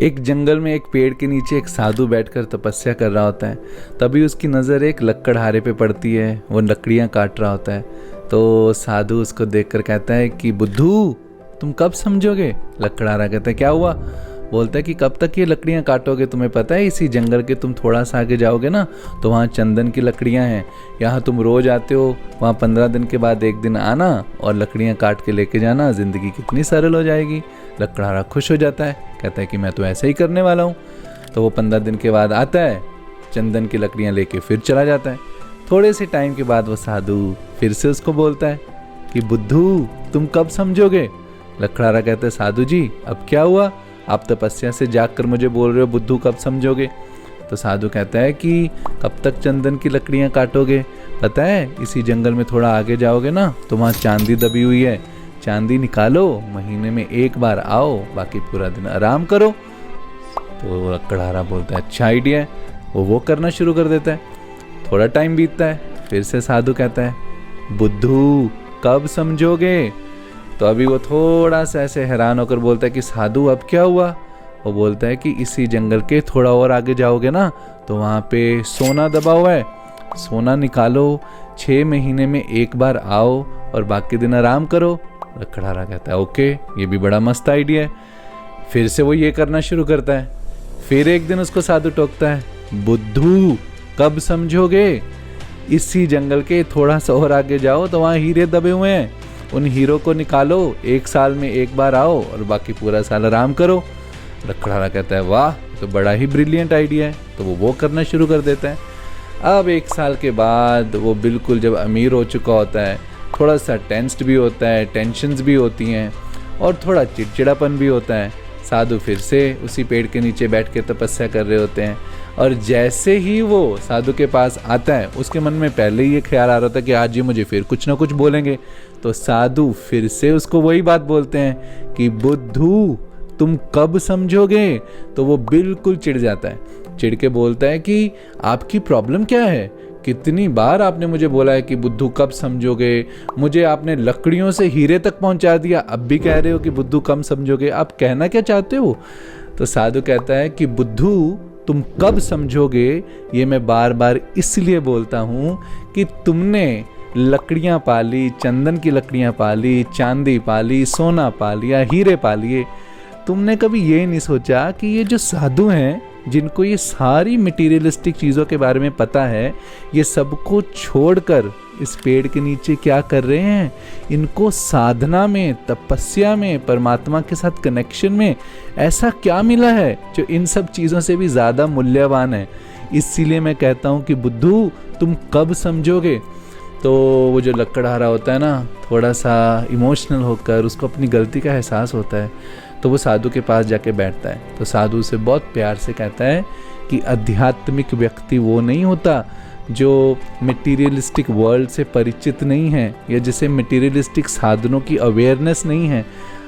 एक जंगल में एक पेड़ के नीचे एक साधु बैठकर तपस्या कर रहा होता है। तभी उसकी नज़र एक लकड़हारे पे पड़ती है। वो लकड़ियाँ काट रहा होता है। तो साधु उसको देखकर कहता है कि बुद्धू तुम कब समझोगे। लकड़हारा कहता है क्या हुआ। बोलता है कि कब तक ये लकड़ियाँ काटोगे। तुम्हें पता है इसी जंगल के तुम थोड़ा सा आगे जाओगे ना तो वहाँ चंदन की लकड़ियाँ हैं। यहाँ तुम रोज़ आते हो, वहाँ 15 दिन के बाद एक दिन आना और लकड़ियाँ काट के लेके जाना। ज़िंदगी कितनी सरल हो जाएगी। लकड़हारा खुश हो जाता है, कहता है कि मैं तो ऐसा ही करने वाला हूँ। तो वो 15 दिन के बाद आता है, चंदन की लकड़ियाँ लेके फिर चला जाता है। थोड़े से टाइम के बाद वो साधु फिर से उसको बोलता है कि बुद्धू तुम कब समझोगे। लकड़हारा कहता है साधु जी अब क्या हुआ, आप तपस्या से जागकर मुझे बोल रहे हो बुद्धू कब समझोगे। तो साधु कहता है कि कब तक चंदन की लकड़ियाँ काटोगे। पता है इसी जंगल में थोड़ा आगे जाओगे ना तो वहाँ चांदी दबी हुई है, चांदी निकालो, महीने में एक बार आओ, बाकी पूरा दिन आराम करो। तो लकड़हारा बोलता है अच्छा आइडिया है। वो करना शुरू कर देता है। थोड़ा टाइम बीतता है, फिर से साधु कहता है बुद्धू कब समझोगे। तो अभी वो थोड़ा सा ऐसे हैरान होकर बोलता है कि साधु अब क्या हुआ। वो बोलता है कि इसी जंगल के थोड़ा और आगे जाओगे ना तो वहाँ पे सोना दबा हुआ है, सोना निकालो, 6 महीने में एक बार आओ और बाकी दिन आराम करो। लकड़हारा कहता है ओके ये भी बड़ा मस्त आइडिया है। फिर से वो ये करना शुरू करता है। फिर एक दिन उसको साधु टोकता है बुद्धू कब समझोगे। इसी जंगल के थोड़ा सा और आगे जाओ तो वहाँ हीरे दबे हुए हैं, उन हीरो को निकालो, 1 साल में एक बार आओ और बाकी पूरा साल आराम करो। लकड़हारा कहता है वाह तो बड़ा ही ब्रिलियंट आइडिया है। तो वो करना शुरू कर देता है। अब 1 साल के बाद वो बिल्कुल जब अमीर हो चुका होता है, थोड़ा सा टेंस्ड भी होता है, टेंशन्स भी होती हैं और थोड़ा चिड़चिड़ापन भी होता है। साधु फिर से उसी पेड़ के नीचे बैठ के तपस्या कर रहे होते हैं और जैसे ही वो साधु के पास आता है उसके मन में पहले ही ये ख्याल आ रहा था कि आज ये मुझे फिर कुछ ना कुछ बोलेंगे। तो साधु फिर से उसको वही बात बोलते हैं कि बुद्धू तुम कब समझोगे। तो वो बिल्कुल चिढ़ जाता है, चिढ़ के बोलता है कि आपकी प्रॉब्लम क्या है, कितनी बार आपने मुझे बोला है कि बुद्धू कब समझोगे, मुझे आपने लकड़ियों से हीरे तक पहुंचा दिया, अब भी कह रहे हो कि बुद्धू कब समझोगे, आप कहना क्या चाहते हो। तो साधु कहता है कि बुद्धू तुम कब समझोगे ये मैं बार बार इसलिए बोलता हूँ कि तुमने लकड़ियाँ पाली, चंदन की लकड़ियाँ पाली, चांदी पाली, सोना पा लिया, हीरे पा लिए, तुमने कभी ये नहीं सोचा कि ये जो साधु हैं जिनको ये सारी मटीरियलिस्टिक चीज़ों के बारे में पता है, ये सबको छोड़कर इस पेड़ के नीचे क्या कर रहे हैं, इनको साधना में, तपस्या में, परमात्मा के साथ कनेक्शन में ऐसा क्या मिला है जो इन सब चीज़ों से भी ज़्यादा मूल्यवान है। इसीलिए मैं कहता हूँ कि बुद्धू तुम कब समझोगे। तो वो जो लकड़हारा होता है ना, थोड़ा सा इमोशनल होकर उसको अपनी गलती का एहसास होता है। तो वो साधु के पास जाके बैठता है। तो साधु उसे बहुत प्यार से कहता है कि आध्यात्मिक व्यक्ति वो नहीं होता जो मटेरियलिस्टिक वर्ल्ड से परिचित नहीं है या जिसे मटेरियलिस्टिक साधनों की अवेयरनेस नहीं है।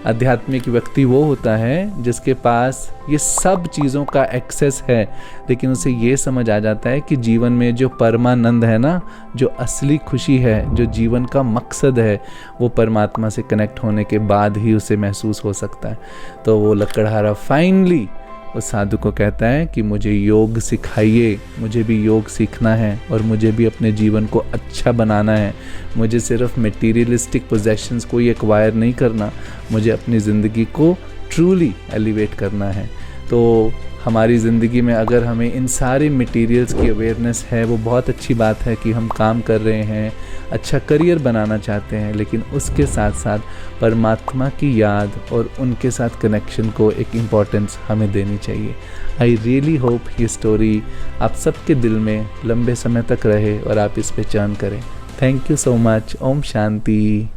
आध्यात्मिक व्यक्ति वो होता है जिसके पास ये सब चीज़ों का एक्सेस है, लेकिन उसे ये समझ आ जाता है कि जीवन में जो परमानंद है ना, जो असली खुशी है, जो जीवन का मकसद है, वो परमात्मा से कनेक्ट होने के बाद ही उसे महसूस हो सकता है। तो वो लकड़हारा फाइनली उस साधु को कहता है कि मुझे योग सिखाइए, मुझे भी योग सीखना है और मुझे भी अपने जीवन को अच्छा बनाना है। मुझे सिर्फ मटेरियलिस्टिक पोजेशंस को ही एक्वायर नहीं करना, मुझे अपनी ज़िंदगी को ट्रूली एलिवेट करना है। तो हमारी ज़िंदगी में अगर हमें इन सारे मटेरियल्स की अवेयरनेस है, वो बहुत अच्छी बात है कि हम काम कर रहे हैं, अच्छा करियर बनाना चाहते हैं, लेकिन उसके साथ साथ परमात्मा की याद और उनके साथ कनेक्शन को एक इम्पॉर्टेंस हमें देनी चाहिए। आई रियली होप ये स्टोरी आप सबके दिल में लंबे समय तक रहे और आप इस पे चर्न करें। Thank you so much. ओम शांति।